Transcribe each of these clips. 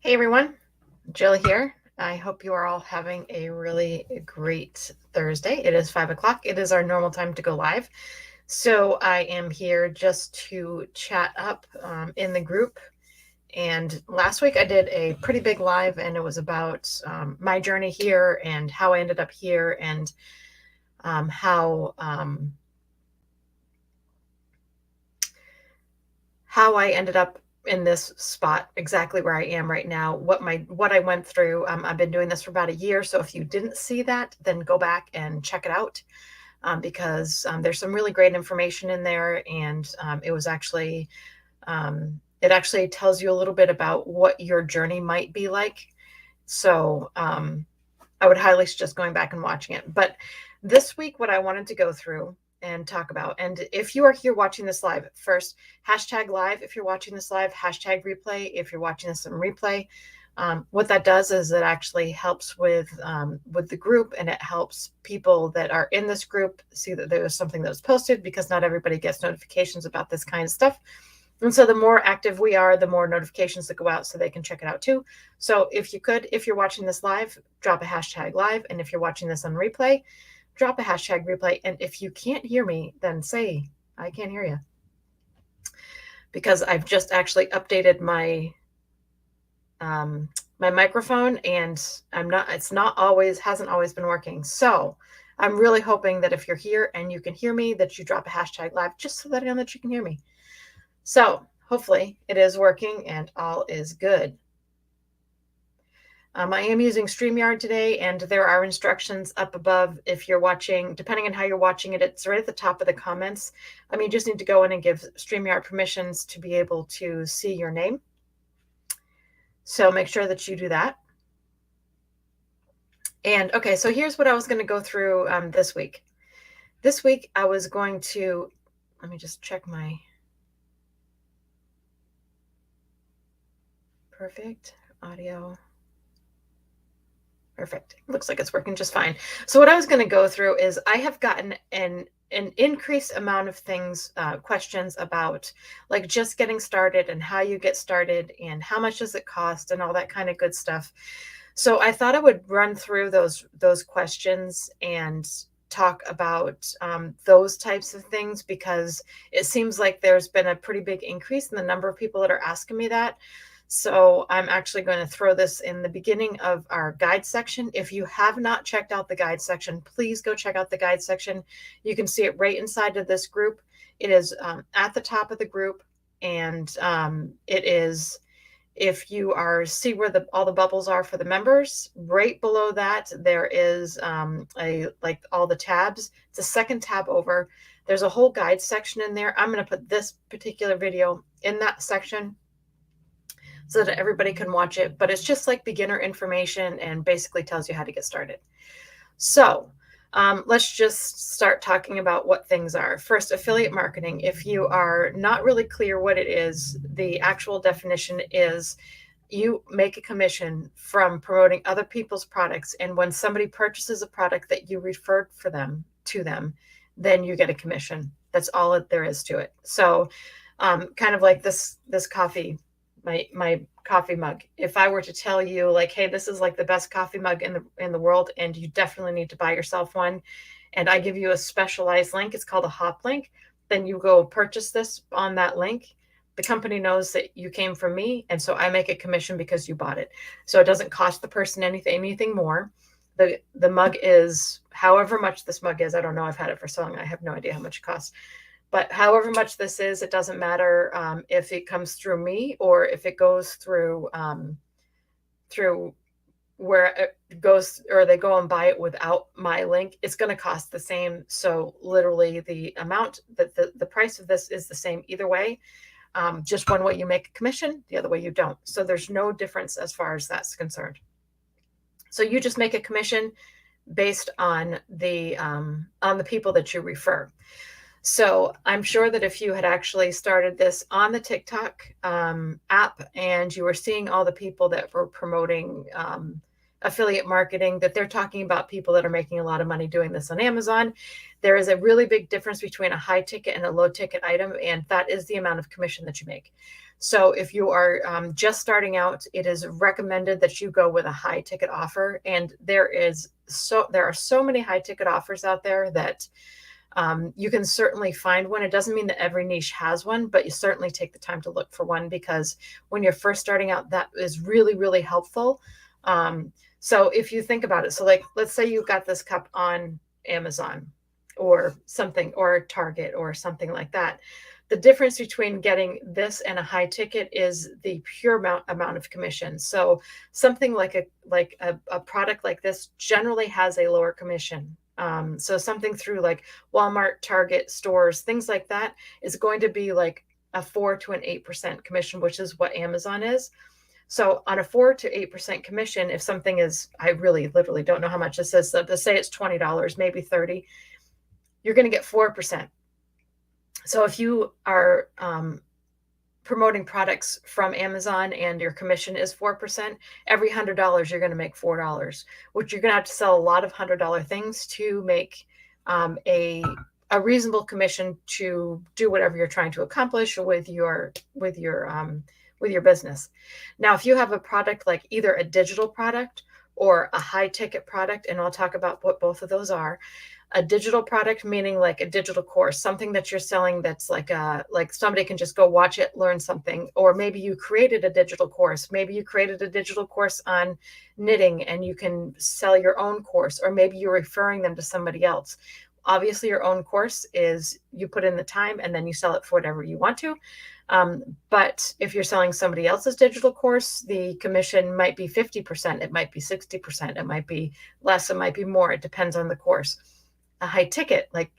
Hey everyone, Jill here. I hope you are all having a really great Thursday. It is 5 o'clock. It is our normal time to go live. So I am here just to chat up in the group. And last week I did a pretty big live, and it was about my journey here and how I ended up here and how I ended up in this spot exactly where I am right now, what I went through. I've been doing this for about a year, so if you didn't see that, then go back and check it out because there's some really great information in there, and it actually tells you a little bit about what your journey might be like. So I would highly suggest going back and watching it. But this week, what I wanted to go through and talk about, and if you are here watching this live, first, hashtag live if you're watching this live, hashtag replay if you're watching this in replay. What that does is it actually helps with the group, and it helps people that are in this group see that there was something that was posted, because not everybody gets notifications about this kind of stuff. And so the more active we are, the more notifications that go out so they can check it out too. So if you're watching this live, drop a hashtag live. And if you're watching this on replay, drop a hashtag replay. And if you can't hear me, then say, I can't hear you. Because I've just actually updated my my microphone, and hasn't always been working. So I'm really hoping that if you're here and you can hear me, that you drop a hashtag live just so that I know that you can hear me. So hopefully it is working and all is good. I am using StreamYard today, and there are instructions up above if you're watching. Depending on how you're watching it, it's right at the top of the comments. You just need to go in and give StreamYard permissions to be able to see your name. So make sure that you do that. And okay, so here's what I was going to go through this week. This week I was going to, let me just check my perfect audio. Perfect. Looks like it's working just fine. So what I was going to go through is I have gotten an increased amount of things, questions about like just getting started and how you get started and how much does it cost and all that kind of good stuff. So I thought I would run through those questions and talk about those types of things, because it seems like there's been a pretty big increase in the number of people that are asking me that. So I'm actually going to throw this in the beginning of our guide section. If you have not checked out the guide section, please go check out the guide section. You can see it right inside of this group. It is at the top of the group, and it is, if you see where all the bubbles are for the members, right below that there is like all the tabs. It's a second tab over. There's a whole guide section in there. I'm going to put this particular video in that section so that everybody can watch it, but it's just like beginner information and basically tells you how to get started. So let's just start talking about what things are. First, affiliate marketing. If you are not really clear what it is, the actual definition is you make a commission from promoting other people's products, and when somebody purchases a product that you referred to them, then you get a commission. That's all there is to it. So kind of like this coffee, my coffee mug. If I were to tell you like, hey, this is like the best coffee mug in the world, and you definitely need to buy yourself one, and I give you a specialized link, it's called a hop link, then you go purchase this on that link. The company knows that you came from me, and so I make a commission because you bought it. So it doesn't cost the person anything more. The mug is however much this mug is. I don't know. I've had it for so long. I have no idea how much it costs. But however much this is, it doesn't matter if it comes through me or if it goes through where it goes, or they go and buy it without my link. It's going to cost the same. So literally the amount that the price of this is the same either way. Just one way you make a commission, the other way you don't. So there's no difference as far as that's concerned. So you just make a commission based on the people that you refer. So I'm sure that if you had actually started this on the TikTok app and you were seeing all the people that were promoting affiliate marketing, that they're talking about people that are making a lot of money doing this on Amazon. There is a really big difference between a high ticket and a low ticket item, and that is the amount of commission that you make. So if you are just starting out, it is recommended that you go with a high ticket offer. And there are so many high ticket offers out there that you can certainly find one. It doesn't mean that every niche has one, but you certainly take the time to look for one, because when you're first starting out, that is really, really helpful. So if you think about it, so like, let's say you got this cup on Amazon or something, or Target or something like that. The difference between getting this and a high ticket is the pure amount of commission. So something like a product like this generally has a lower commission. So something through like Walmart, Target stores, things like that is going to be like a 4 to an 8% commission, which is what Amazon is. So on a 4 to 8% commission, if something is, I really literally don't know how much this is. So let's say it's $20, maybe 30, you're going to get 4%. So if you are promoting products from Amazon and your commission is 4%, every $100 you're going to make $4, which you're going to have to sell a lot of $100 things to make a reasonable commission to do whatever you're trying to accomplish with your business. Now, if you have a product like either a digital product or a high ticket product, and I'll talk about what both of those are. A digital product, meaning like a digital course, something that you're selling that's like somebody can just go watch it, learn something. Or maybe you created a digital course. Maybe you created a digital course on knitting and you can sell your own course, or maybe you're referring them to somebody else. Obviously, your own course is you put in the time and then you sell it for whatever you want to. But if you're selling somebody else's digital course, the commission might be 50%. It might be 60%. It might be less. It might be more. It depends on the course. A high ticket, like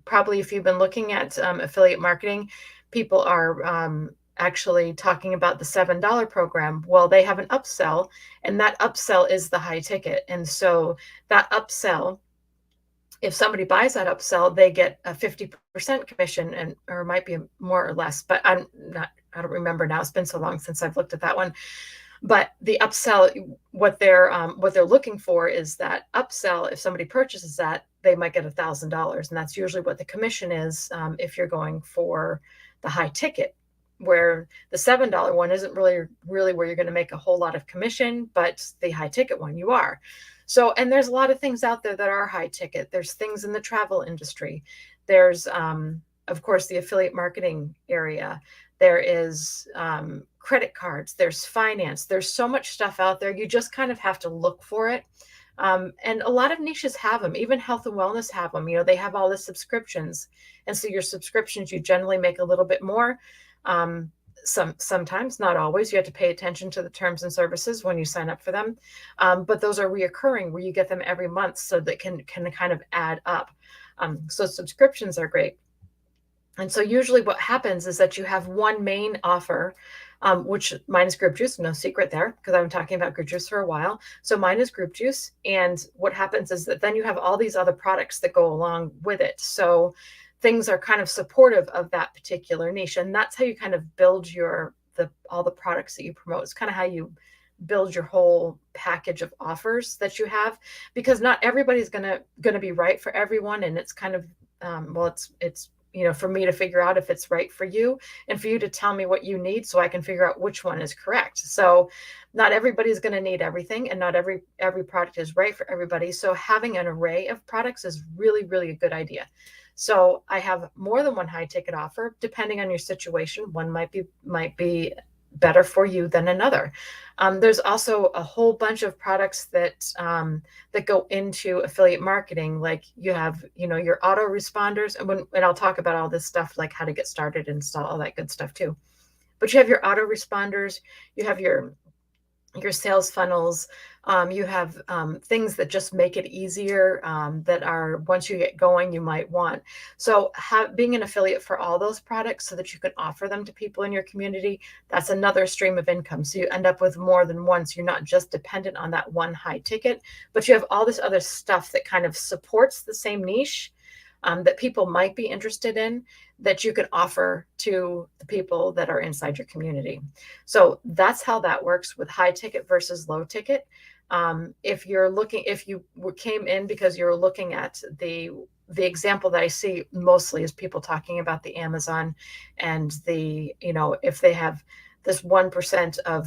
probably if you've been looking at affiliate marketing, people are actually talking about the $7 program. Well, they have an upsell, and that upsell is the high ticket. And so that upsell, if somebody buys that upsell, they get a 50% commission, or it might be more or less, but I don't remember now. It's been so long since I've looked at that one. But the upsell, what they're looking for is that upsell. If somebody purchases that, they might get $1,000, and that's usually what the commission is if you're going for the high ticket. Where the $7 one isn't really where you're going to make a whole lot of commission, but the high ticket one you are. So, and there's a lot of things out there that are high ticket. There's things in the travel industry. There's of course the affiliate marketing area. There is credit cards, there's finance, there's so much stuff out there. You just kind of have to look for it. And a lot of niches have them. Even health and wellness have them. You know, they have all the subscriptions. And so your subscriptions, you generally make a little bit more. Sometimes, not always. You have to pay attention to the terms and services when you sign up for them. But those are reoccurring, where you get them every month, so that can kind of add up. So subscriptions are great. And so usually what happens is that you have one main offer, which mine is Group Juice, no secret there, because I've been talking about Group Juice for a while. So mine is Group Juice. And what happens is that then you have all these other products that go along with it. So things are kind of supportive of that particular niche. And that's how you kind of build all the products that you promote. It's kind of how you build your whole package of offers that you have, because not everybody's going to be right for everyone. And it's kind of, it's for me to figure out if it's right for you, and for you to tell me what you need so I can figure out which one is correct. So not everybody's going to need everything, and not every product is right for everybody. So having an array of products is really, really a good idea. So I have more than one high ticket offer, depending on your situation. One might be better for you than another. There's also a whole bunch of products that go into affiliate marketing. Like you have, your autoresponders, and I'll talk about all this stuff, like how to get started and install all that good stuff too. But you have your autoresponders, you have your sales funnels, you have things that just make it easier, that are, once you get going, you might want. So being an affiliate for all those products so that you can offer them to people in your community, that's another stream of income. So you end up with more than one. So you're not just dependent on that one high ticket, but you have all this other stuff that kind of supports the same niche, that people might be interested in, that you can offer to the people that are inside your community. So that's how that works with high ticket versus low ticket. If you came in because you're looking at the example that I see mostly is people talking about the Amazon and if they have this 1% of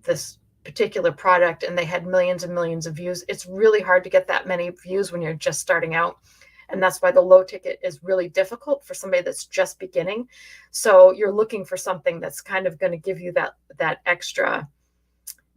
this particular product and they had millions and millions of views, it's really hard to get that many views when you're just starting out. And that's why the low ticket is really difficult for somebody that's just beginning. So you're looking for something that's kind of going to give you that extra.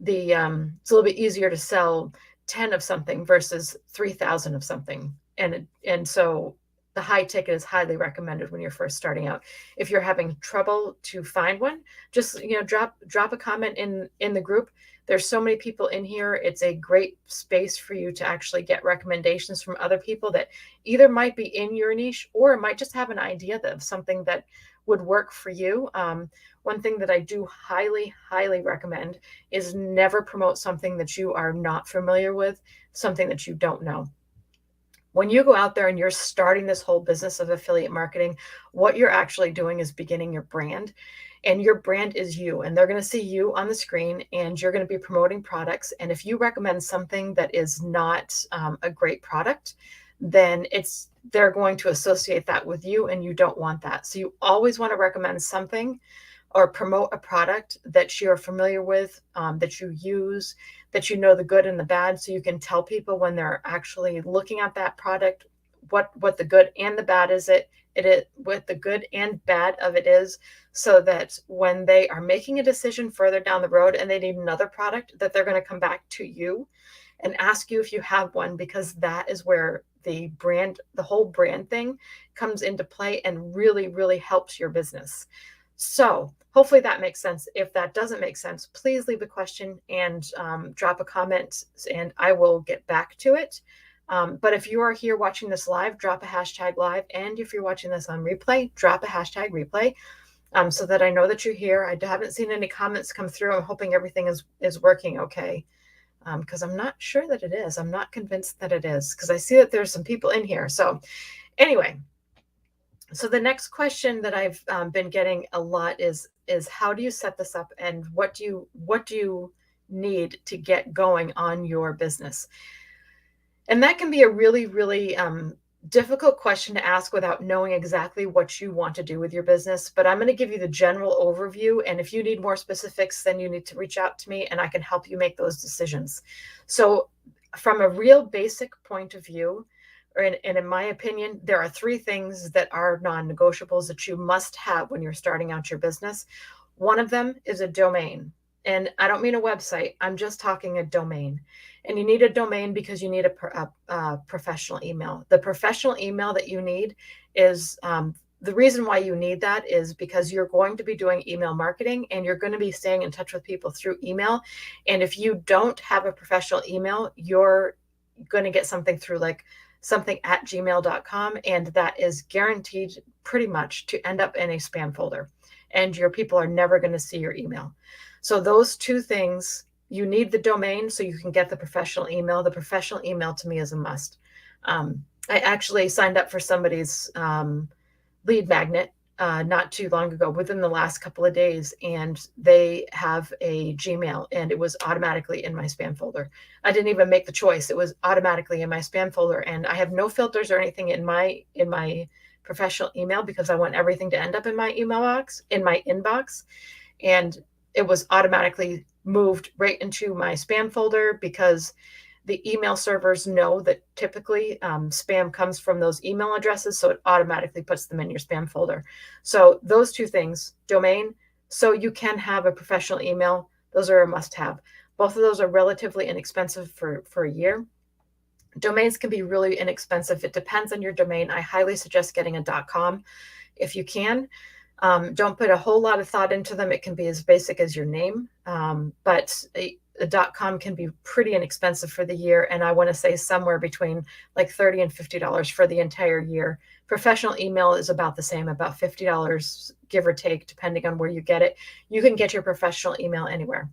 It's a little bit easier to sell 10 of something versus 3,000 of something. And so the high ticket is highly recommended when you're first starting out. If you're having trouble to find one, just drop a comment in the group. There's so many people in here. It's a great space for you to actually get recommendations from other people that either might be in your niche or might just have an idea of something that would work for you. One thing that I do highly, highly recommend is never promote something that you are not familiar with, something that you don't know. When you go out there and you're starting this whole business of affiliate marketing, what you're actually doing is beginning your brand. And your brand is you, and they're going to see you on the screen, and you're going to be promoting products. And if you recommend something that is not a great product, then they're going to associate that with you, and you don't want that. So you always want to recommend something or promote a product that you're familiar with, that you use, that you know the good and the bad, so you can tell people when they're actually looking at that product what the good and the bad what the good and bad of it is, so that when they are making a decision further down the road and they need another product, that they're going to come back to you and ask you if you have one, because that is where the whole brand thing comes into play and really, really helps your business. So hopefully that makes sense. If that doesn't make sense, please leave a question and drop a comment, and I will get back to it. But if you are here watching this live, drop a hashtag live. And if you're watching this on replay, drop a hashtag replay, so that I know that you're here. I haven't seen any comments come through. I'm hoping everything is working okay, because I'm not sure that it is. I'm not convinced that it is, because I see that there's some people in here. So anyway, so the next question that I've been getting a lot is how do you set this up, and what do you need to get going on your business? And that can be a really, really difficult question to ask without knowing exactly what you want to do with your business. But I'm going to give you the general overview. And if you need more specifics, then you need to reach out to me and I can help you make those decisions. So from a real basic point of view, and in my opinion, there are 3 things that are non-negotiables that you must have when you're starting out your business. One of them is a domain. And I don't mean a website. I'm just talking a domain. And you need a domain because you need a professional email. The professional email that you need is the reason why you need that is because you're going to be doing email marketing and you're going to be staying in touch with people through email. And if you don't have a professional email, you're going to get something through like something at gmail.com. And that is guaranteed pretty much to end up in a spam folder. And your people are never going to see your email. So those 2 things, you need the domain so you can get the professional email. The professional email to me is a must. I actually signed up for somebody's lead magnet not too long ago, within the last couple of days, and they have a Gmail, and it was automatically in my spam folder. I didn't even make the choice. It was automatically in my spam folder, and I have no filters or anything in my professional email because I want everything to end up in my inbox. And it was automatically moved right into my spam folder because the email servers know that typically spam comes from those email addresses. So it automatically puts them in your spam folder. So those 2 things, domain, so you can have a professional email, those are a must have. Both of those are relatively inexpensive for a year. Domains can be really inexpensive. It depends on your domain. I highly suggest getting a .com if you can. Don't put a whole lot of thought into them. It can be as basic as your name, but a .com can be pretty inexpensive for the year. And I want to say somewhere between like $30 and $50 for the entire year. Professional email is about the same, about $50, give or take, depending on where you get it. You can get your professional email anywhere.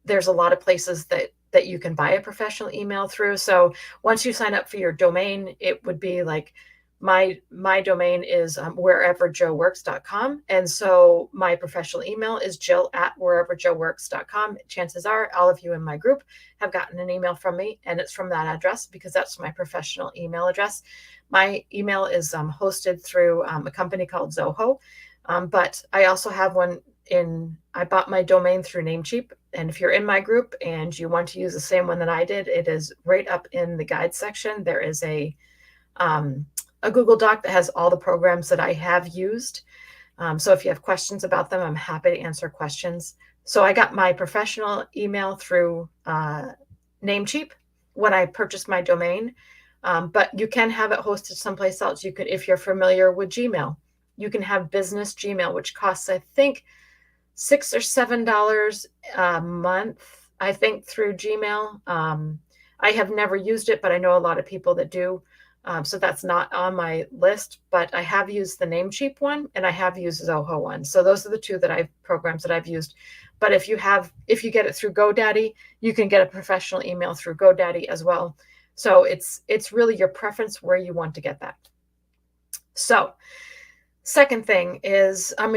There's a lot of places that you can buy a professional email through. So once you sign up for your domain, it would be like my domain is whereverjoeworks.com. And so my professional email is jill@whereverjoeworks.com. Chances are all of you in my group have gotten an email from me, and it's from that address because that's my professional email address. My email is hosted through a company called Zoho, but I also have one I bought my domain through Namecheap. And if you're in my group and you want to use the same one that I did, it is right up in the guide section. There is a Google Doc that has all the programs that I have used. So if you have questions about them, I'm happy to answer questions. So I got my professional email through Namecheap when I purchased my domain. But you can have it hosted someplace else. You could, if you're familiar with Gmail, you can have business Gmail, which costs, I think, $6 or $7 a month, I think, through Gmail. I have never used it, but I know a lot of people that do. So that's not on my list, but I have used the Namecheap one and I have used Zoho one. So those are the two programs that I've used. But if you get it through GoDaddy, you can get a professional email through GoDaddy as well. So it's really your preference where you want to get that. So third thing is an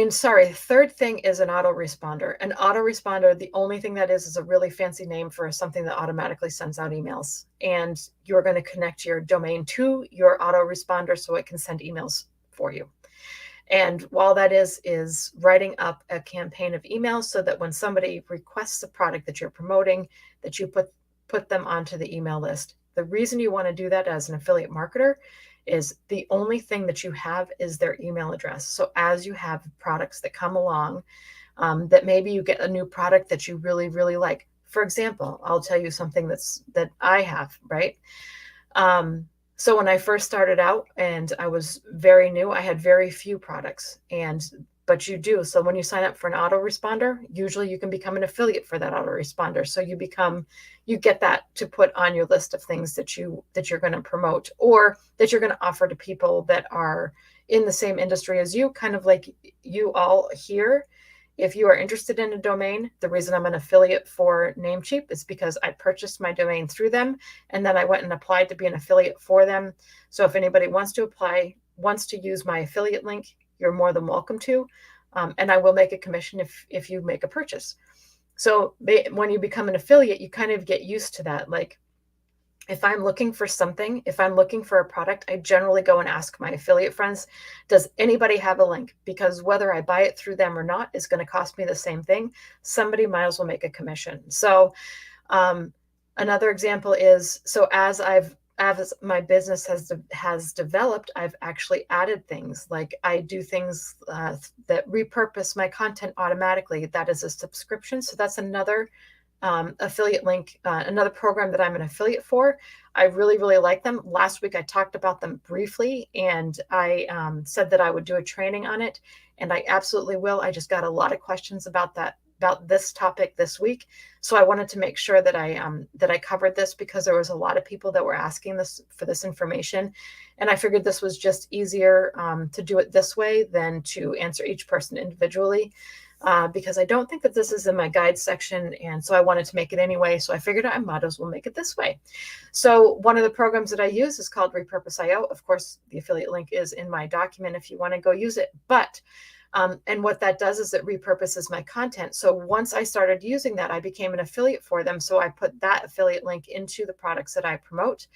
autoresponder. An autoresponder, the only thing that is a really fancy name for something that automatically sends out emails. And you're going to connect your domain to your autoresponder so it can send emails for you. And while that is writing up a campaign of emails so that when somebody requests a product that you're promoting, that you put them onto the email list. The reason you want to do that as an affiliate marketer is the only thing that you have is their email address. So as you have products that come along, that maybe you get a new product that you really, really like. For example, I'll tell you something that I have, right? So when I first started out and I was very new, I had very few products, but you do. So when you sign up for an autoresponder, usually you can become an affiliate for that autoresponder. So you get that to put on your list of things that you're going to promote or that you're going to offer to people that are in the same industry as you, kind of like you all here. If you are interested in a domain, the reason I'm an affiliate for Namecheap is because I purchased my domain through them, and then I went and applied to be an affiliate for them. So if anybody wants to use my affiliate link, you're more than welcome to. And I will make a commission if you make a purchase. So when you become an affiliate, you kind of get used to that. Like if I'm looking for a product, I generally go and ask my affiliate friends, does anybody have a link? Because whether I buy it through them or not is going to cost me the same thing. Somebody might as well make a commission. So another example is, so as my business has developed, I've actually added things. Like I do things that repurpose my content automatically. That is a subscription. So that's another affiliate link, another program that I'm an affiliate for. I really, really like them. Last week I talked about them briefly, and I said that I would do a training on it, and I absolutely will. I just got a lot of questions about this topic this week, so I wanted to make sure that I covered this because there was a lot of people that were asking for this information, and I figured this was just easier to do it this way than to answer each person individually. Because I don't think that this is in my guide section, and so I wanted to make it anyway. So I figured I might as well make it this way. So one of the programs that I use is called Repurpose.io. Of course, the affiliate link is in my document if you want to go use it. But and what that does is it repurposes my content. So once I started using that, I became an affiliate for them. So I put that affiliate link into the products that I promote.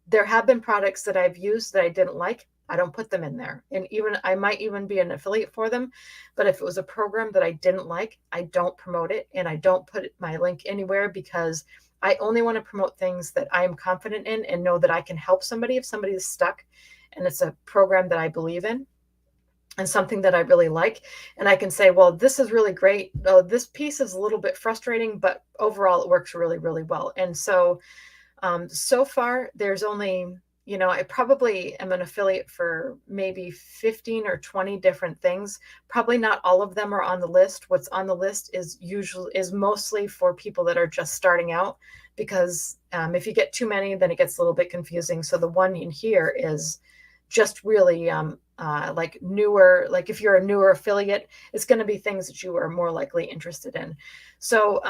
There have been products that I've used that I didn't like. I don't put them in there. And I might even be an affiliate for them. But if it was a program that I didn't like, I don't promote it and I don't put my link anywhere, because I only want to promote things that I am confident in and know that I can help somebody if somebody is stuck and it's a program that I believe in and something that I really like. And I can say, well, this is really great. Oh, this piece is a little bit frustrating, but overall it works really, really well. And so, so far there's only, I probably am an affiliate for maybe 15 or 20 different things. Probably not all of them are on the list. What's on the list is mostly for people that are just starting out, because if you get too many, then it gets a little bit confusing. So the one in here is just really like newer, like if you're a newer affiliate, it's going to be things that you are more likely interested in. So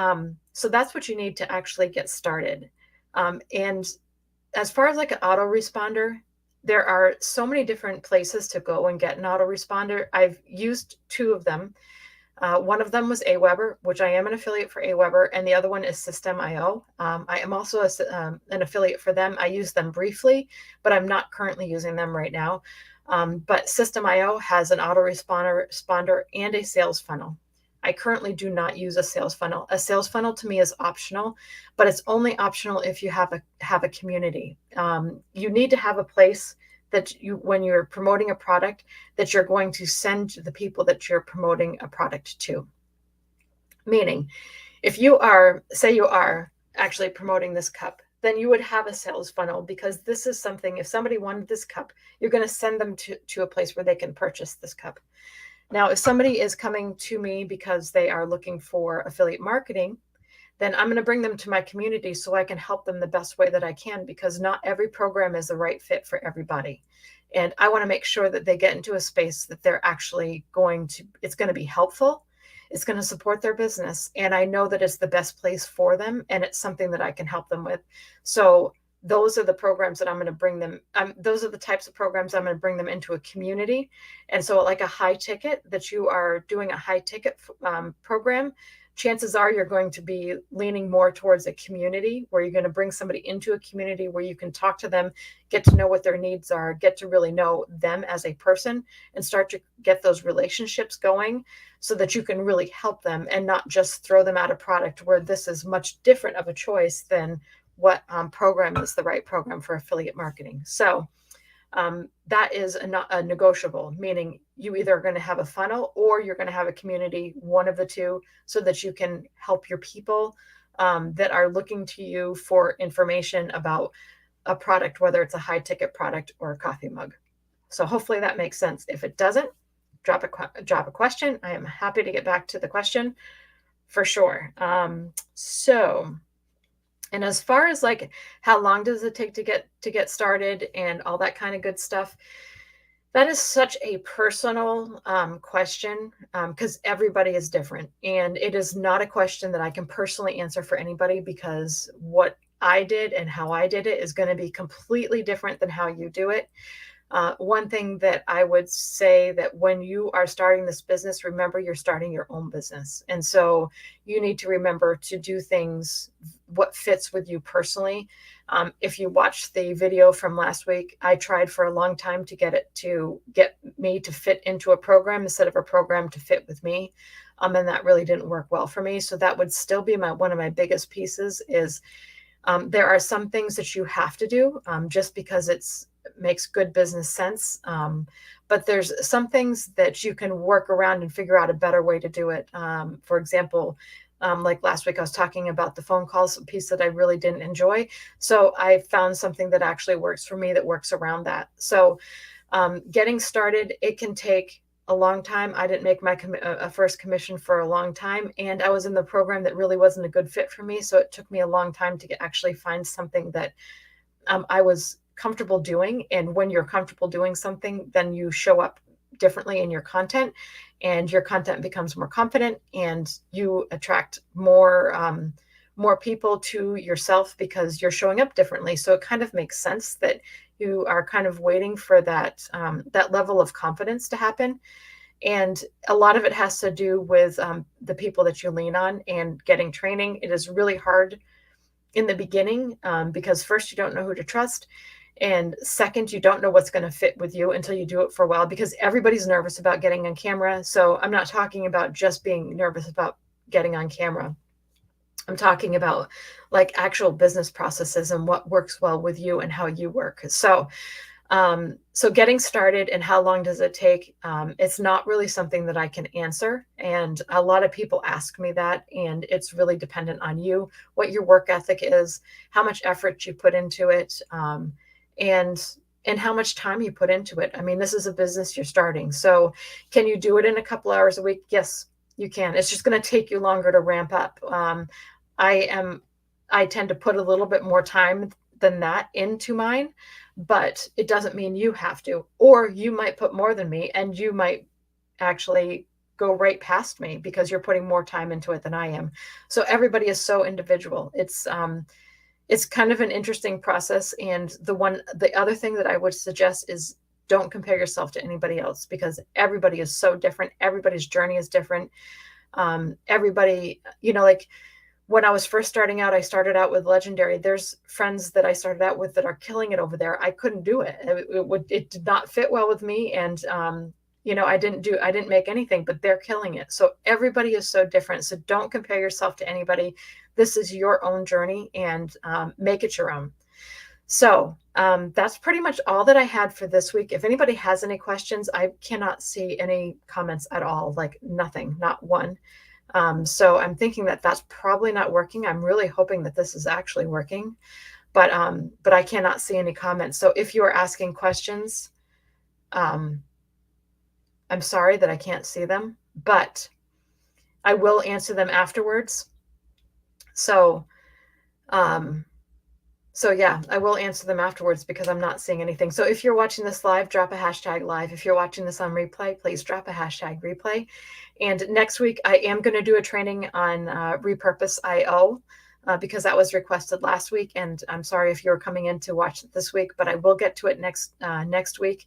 that's what you need to actually get started. And as far as like an autoresponder, there are so many different places to go and get an autoresponder. I've used two of them. One of them was Aweber, which I am an affiliate for Aweber, and the other one is System.io. I am also an affiliate for them. I use them briefly, but I'm not currently using them right now. But System.io has an autoresponder and a sales funnel. I currently do not use a sales funnel. A sales funnel to me is optional, but it's only optional if you have a community. You need to have a place that you, when you're promoting a product, that you're going to send to the people that you're promoting a product to. Meaning, if you are, say you are actually promoting this cup, then you would have a sales funnel, because this is something, if somebody wanted this cup, you're going to send them to a place where they can purchase this cup. Now, if somebody is coming to me because they are looking for affiliate marketing, then I'm going to bring them to my community so I can help them the best way that I can, because not every program is the right fit for everybody. And I want to make sure that they get into a space that they're actually it's going to be helpful. It's going to support their business. And I know that it's the best place for them, and it's something that I can help them with. So those are the programs that I'm going to bring them. Those are the types of programs I'm going to bring them into a community. And so like a high ticket, that you are doing a high ticket program, chances are you're going to be leaning more towards a community, where you're going to bring somebody into a community where you can talk to them, get to know what their needs are, get to really know them as a person, and start to get those relationships going so that you can really help them and not just throw them out a product where this is much different of a choice than what program is the right program for affiliate marketing. So that is a negotiable, meaning you either are going to have a funnel or you're going to have a community, one of the two, so that you can help your people that are looking to you for information about a product, whether it's a high ticket product or a coffee mug. So hopefully that makes sense. If it doesn't, drop a question. I am happy to get back to the question for sure. And as far as like how long does it take to get started and all that kind of good stuff, that is such a personal question, because everybody is different, and it is not a question that I can personally answer for anybody, because what I did and how I did it is going to be completely different than how you do it. One thing that I would say, that when you are starting this business, remember you're starting your own business. And so you need to remember to do things what fits with you personally. If you watched the video from last week, I tried for a long time to get me to fit into a program instead of a program to fit with me. And that really didn't work well for me. So that would still be one of my biggest pieces is there are some things that you have to do just because it makes good business sense. But there's some things that you can work around and figure out a better way to do it. For example, like last week, I was talking about the phone calls, a piece that I really didn't enjoy. So I found something that actually works for me that works around that. So getting started, it can take a long time. I didn't make my first commission for a long time, and I was in the program that really wasn't a good fit for me. So it took me a long time to actually find something that I was comfortable doing. And when you're comfortable doing something, then you show up differently in your content, and your content becomes more confident, and you attract more people to yourself because you're showing up differently. So it kind of makes sense that you are kind of waiting for that level of confidence to happen. And a lot of it has to do with the people that you lean on and getting training. It is really hard in the beginning because first, you don't know who to trust. And second, you don't know what's going to fit with you until you do it for a while, because everybody's nervous about getting on camera. So I'm not talking about just being nervous about getting on camera. I'm talking about like actual business processes and what works well with you and how you work. So getting started and how long does it take? It's not really something that I can answer. And a lot of people ask me that, and it's really dependent on you, what your work ethic is, how much effort you put into it, and how much time you put into it. I mean, this is a business you're starting. So can you do it in a couple hours a week? Yes, you can. It's just going to take you longer to ramp up. I tend to put a little bit more time than that into mine, but it doesn't mean you have to. Or you might put more than me, and you might actually go right past me because you're putting more time into it than I am. So everybody is so individual. It's it's kind of an interesting process. And the other thing that I would suggest is don't compare yourself to anybody else, because everybody is so different. Everybody's journey is different. Everybody, like when I was first starting out, I started out with Legendary. There's friends that I started out with that are killing it over there. I couldn't do it. It did not fit well with me. And, I didn't make anything, but they're killing it. So everybody is so different. So don't compare yourself to anybody. This is your own journey, and make it your own. So that's pretty much all that I had for this week. If anybody has any questions, I cannot see any comments at all, like nothing, not one. So I'm thinking that that's probably not working. I'm really hoping that this is actually working, but I cannot see any comments. So if you are asking questions, I'm sorry that I can't see them, but I will answer them afterwards. So, yeah, I will answer them afterwards because I'm not seeing anything. So if you're watching this live, drop a hashtag live. If you're watching this on replay, please drop a hashtag replay. And next week, I am going to do a training on Repurpose.io because that was requested last week. And I'm sorry if you're coming in to watch it this week, but I will get to it next week.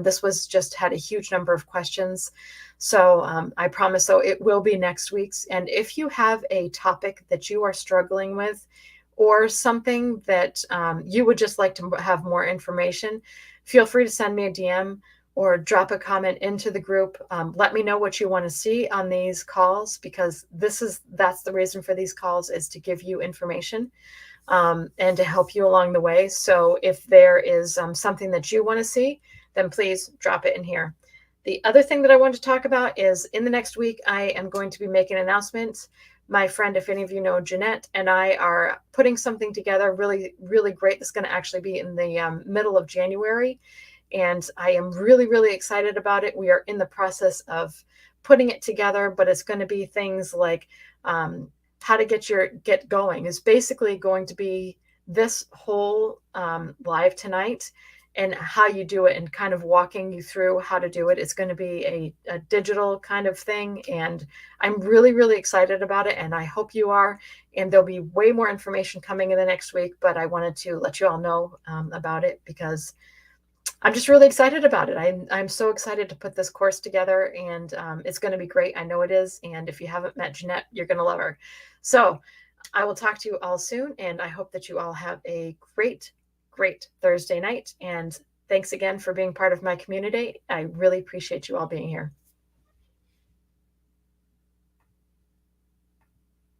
This was just had a huge number of questions. So I promise, so it will be next week's. And if you have a topic that you are struggling with, or something that you would just like to have more information, feel free to send me a DM or drop a comment into the group. Let me know what you want to see on these calls, because that's the reason for these calls, is to give you information and to help you along the way. So if there is something that you want to see, then please drop it in here. The other thing that I want to talk about is in the next week, I am going to be making announcements. My friend, if any of you know Jeanette, and I are putting something together really, really great. That's going to actually be in the middle of January. And I am really, really excited about it. We are in the process of putting it together, but it's going to be things like how to get going. Is basically going to be this whole live tonight, and how you do it, and kind of walking you through how to do it. It's going to be a digital kind of thing. And I'm really, really excited about it. And I hope you are. And there'll be way more information coming in the next week, but I wanted to let you all know about it because I'm just really excited about it. I'm so excited to put this course together, and it's going to be great. I know it is. And if you haven't met Jeanette, you're going to love her. So I will talk to you all soon. And I hope that you all have a great Thursday night. And thanks again for being part of my community. I really appreciate you all being here.